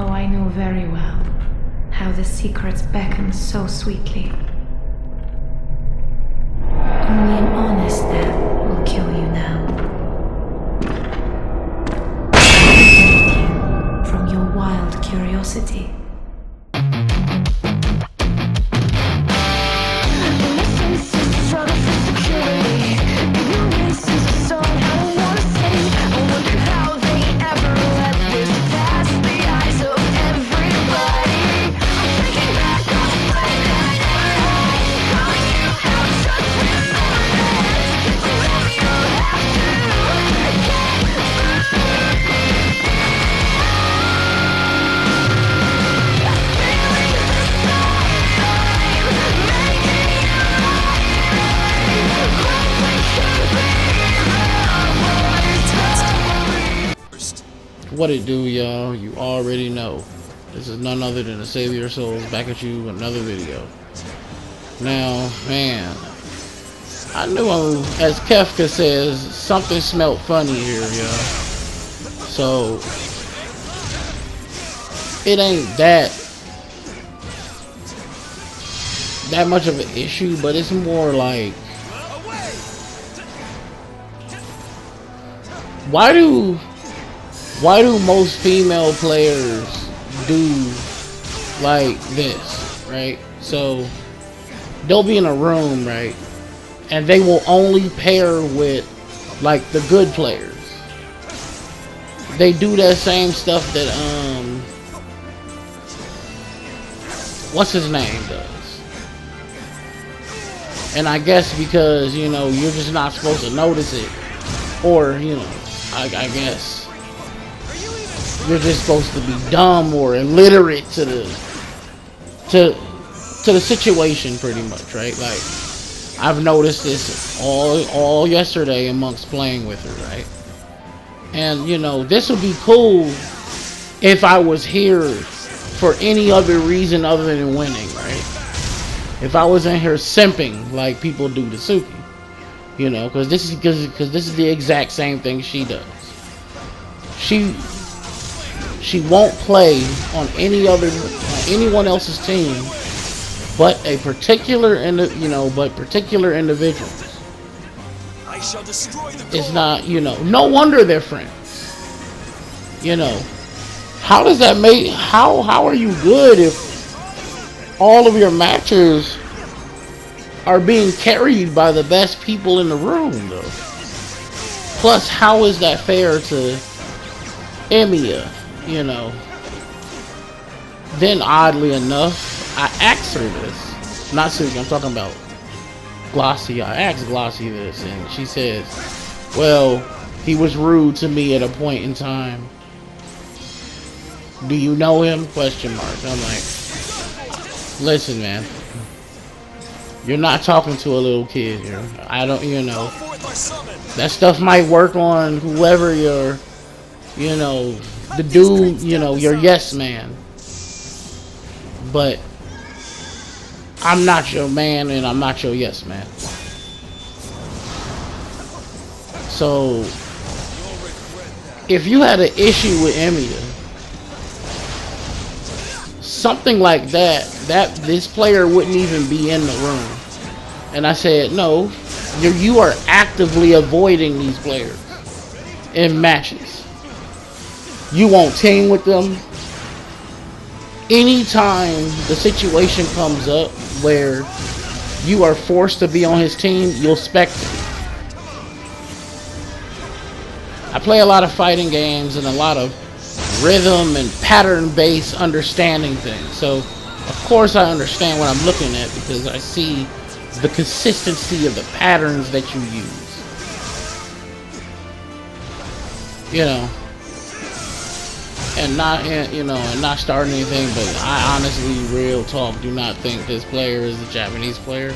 Oh, I know very well how the secrets beckon so sweetly. Only an honest death will kill you now. Save you from your wild curiosity. What it do, y'all? You already know. This is none other than the Savior Souls back at you with another video. Now, man, I knew, as Kefka says, something smelled funny here, y'all. So, it ain't that much of an issue, but it's more like, why do most female players do like this, right? So they'll be in a room, right, and they will only pair with like the good players. They do that same stuff that what's his name does. And I guess because, you know, you're just not supposed to notice it, or, you know, I guess you're just supposed to be dumb or illiterate to the situation, pretty much, right? Like, I've noticed this all yesterday amongst playing with her, right? And, you know, this would be cool if I was here for any other reason other than winning, right? If I was in here simping like people do to Suki, you know, because this is the exact same thing she does. She won't play on anyone else's team but particular individuals. I shall destroy the It's not, you know, no wonder they're friends. You know, how does that make, how are you good if all of your matches are being carried by the best people in the room, though? Plus, how is that fair to Emiya, you know? Then, oddly enough, I asked her this. Not Suki, I'm talking about Glossy. I asked Glossy this, and she says, well, he was rude to me at a point in time. Do you know him? Question mark. I'm like, listen, man. You're not talking to a little kid here. I don't, you know. That stuff might work on whoever you're, you know, the dude, you know, your yes man. But I'm not your man and I'm not your yes man. So if you had an issue with Emiya, something like that this player wouldn't even be in the room. And I said, no, you are actively avoiding these players in matches. You won't team with them. Anytime the situation comes up where you are forced to be on his team, you'll spectate. I play a lot of fighting games and a lot of rhythm and pattern-based understanding things. So, of course, I understand what I'm looking at because I see the consistency of the patterns that you use. You know, and not starting anything, but I honestly, real talk, do not think this player is a Japanese player.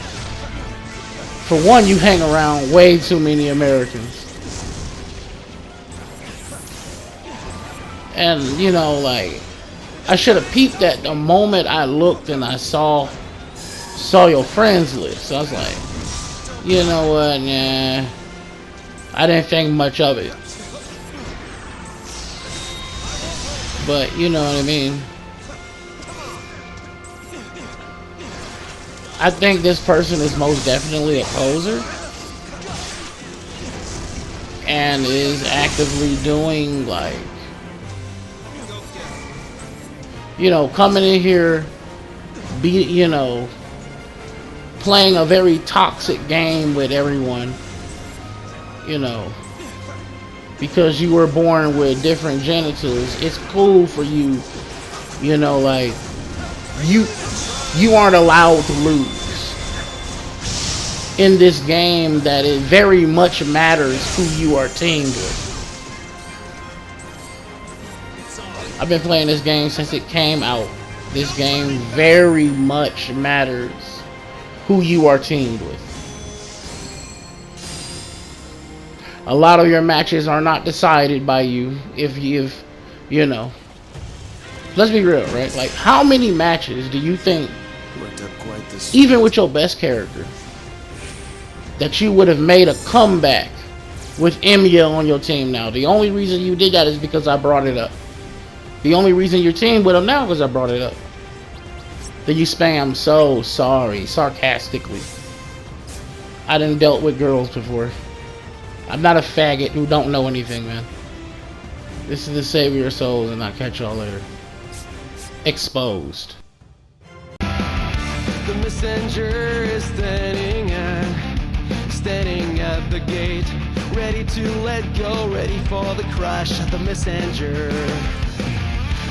For one, you hang around way too many Americans. And, you know, like, I should have peeped that the moment I looked and I saw your friends list. I was like, you know what, nah, I didn't think much of it. But you know what I mean. I think this person is most definitely a poser and is actively doing, like, you know, coming in here, you know, playing a very toxic game with everyone, you know, because you were born with different genitals. It's cool for you, you know, like, you aren't allowed to lose in this game that it very much matters who you are teamed with. I've been playing this game since it came out. This game very much matters who you are teamed with. A lot of your matches are not decided by you if you know. Let's be real, right? Like, how many matches do you think, even with your best character, that you would have made a comeback with Emiya on your team now? The only reason you did that is because I brought it up. The only reason you're teamed with him now is because I brought it up. Then you spam "so sorry" sarcastically. I done dealt with girls before. I'm not a faggot who don't know anything, man. This is the savior of souls, and I'll catch y'all later. Exposed. The messenger is standing at the gate, ready to let go, ready for the crash of the messenger.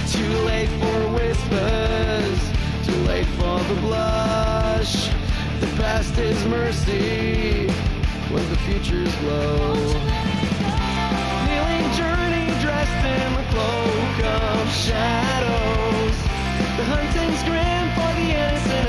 Too late for whispers, too late for the blush. The past is mercy when the future's low. Kneeling journey dressed in the cloak of shadows. The hunting's grim for the innocent